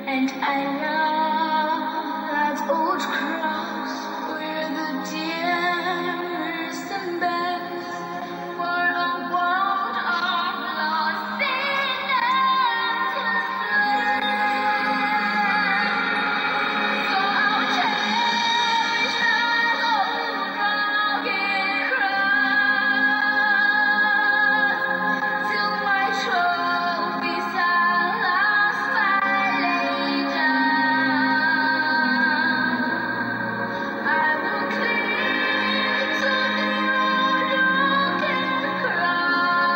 And I love that old cross where the dearest and best for a world of lost sinners was slain. So I'll cherish that old rugged cross till my trophies at last I lay down. I will cling to the old rugged cross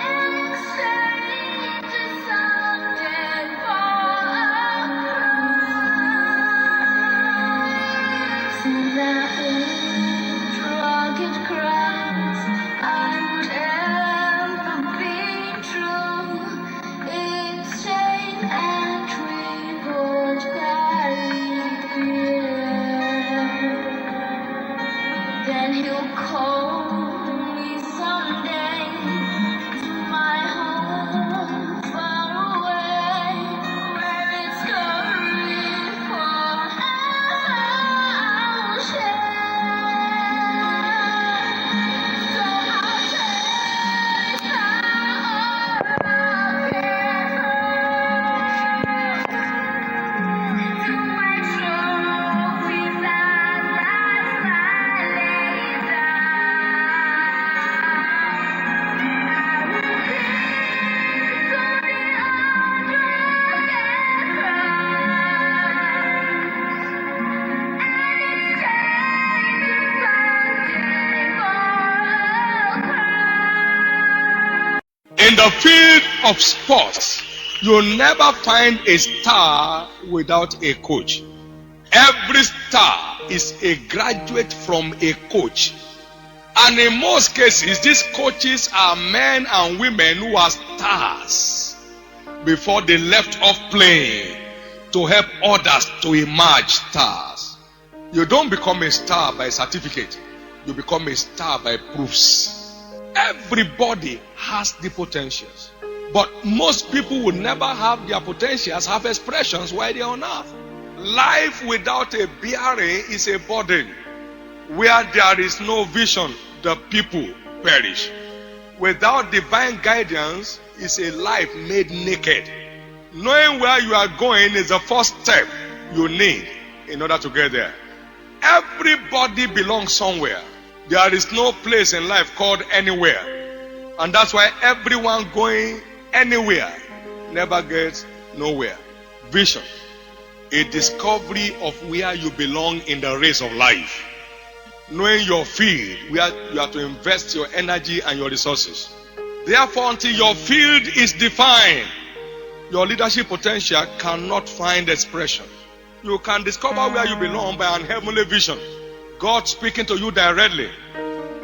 and exchange it someday for a crown. To that old rugged cross I would ever be true. Its shame and reward carried here. Then he'll call me someday to my home far away, where its glory forever I'll share. So I'll chase that old rugged cross till my trophies at last I lay down. I will cling to the old rugged cross and exchange it someday for a crown. In the field of sports, you'll never find a star without a coach. Every star is a graduate from a coach. And in most cases, these coaches are men and women who are stars before they left off playing to help others to emerge stars. You don't become a star by certificate. You become a star by proofs. Everybody has the potentials. But most people will never have their potentials, have expressions while they are on earth. Life without a bearing is a burden. Where there is no vision, the people perish. Without divine guidance is a life made naked. Knowing where you are going is the first step you need in order to get there. Everybody belongs somewhere. There is no place in life called anywhere. And that's why everyone going anywhere never gets nowhere. Vision. A discovery of where you belong in the race of life. Knowing your field, where you have to invest your energy and your resources. Therefore, until your field is defined, your leadership potential cannot find expression. You can discover where you belong by an heavenly vision. God speaking to you directly.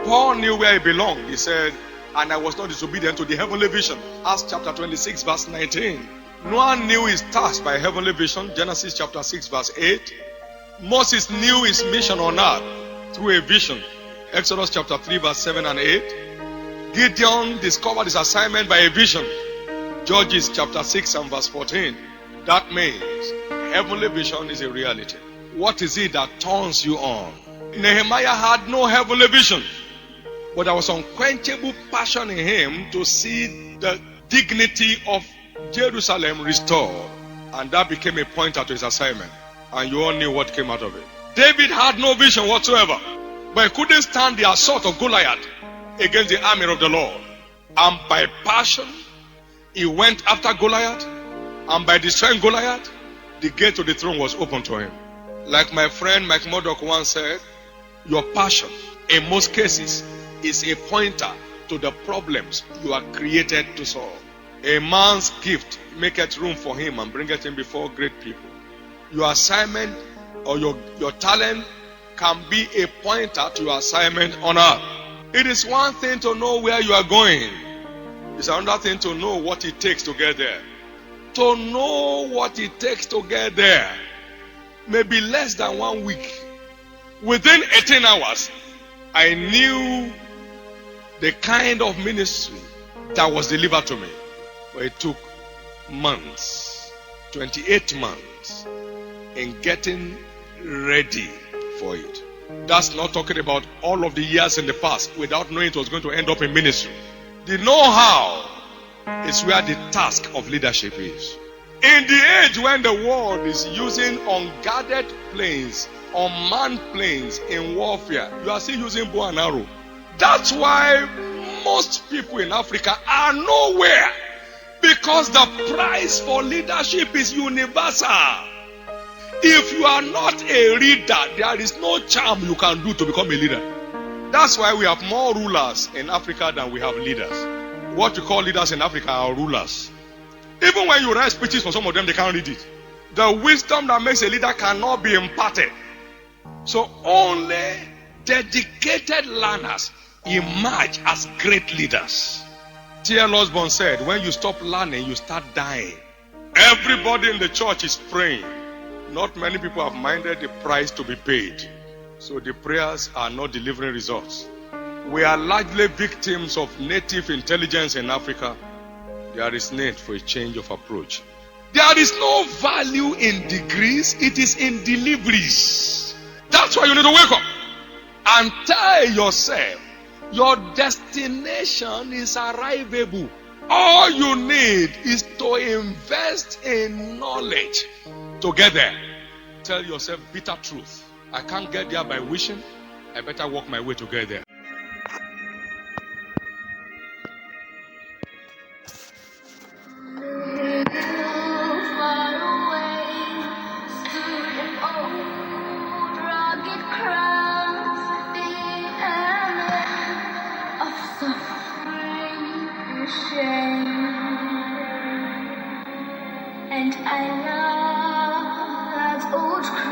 Paul knew where he belonged. He said, and I was not disobedient to the heavenly vision. Acts chapter 26 verse 19. Noah knew his task by heavenly vision. Genesis chapter 6 verse 8. Moses knew his mission on earth through a vision. Exodus chapter 3 verse 7 and 8. Gideon discovered his assignment by a vision. Judges chapter 6 and verse 14. That means heavenly vision is a reality. What is it that turns you on? Nehemiah had no heavenly vision, but there was unquenchable passion in him to see the dignity of Jerusalem restored. And that became a pointer to his assignment. And you all knew what came out of it. David had no vision whatsoever, but he couldn't stand the assault of Goliath against the army of the Lord. And by passion, he went after Goliath. And by destroying Goliath, the gate to the throne was open to him. Like my friend Mike Murdoch once said, your passion, in most cases, is a pointer to the problems you are created to solve. A man's gift maketh room for him and bringeth him before great people. Your assignment or your talent can be a pointer to your assignment on earth. It is one thing to know where you are going. It's another thing to know what it takes to get there. To know what it takes to get there may be less than 1 week. Within 18 hours, I knew the kind of ministry that was delivered to me. But it took months, 28 months, in getting ready for it. That's not talking about all of the years in the past without knowing it was going to end up in ministry. The know-how is where the task of leadership is. In the age when the world is using unguarded planes, unmanned planes in warfare, you are still using bow and arrow. That's why most people in Africa are nowhere, because the price for leadership is universal. If you are not a leader, there is no charm you can do to become a leader. That's why we have more rulers in Africa than we have leaders. What we call leaders in Africa are rulers. Even when you write speeches for some of them, they can't read it. The wisdom that makes a leader cannot be imparted. So only dedicated learners emerge as great leaders. T.L. Osborne said, when you stop learning, you start dying. Everybody in the church is praying. Not many people have minded the price to be paid. So the prayers are not delivering results. We are largely victims of native intelligence in Africa. There is need for a change of approach. There is no value in degrees, it is in deliveries. That's why you need to wake up and tell yourself your destination is arrivable. All you need is to invest in knowledge to get there. Tell yourself bitter truth. I can't get there by wishing. I better walk my way to get there. Far away stood an old rugged cross, the emblem of suffering and shame. And I love that old cross.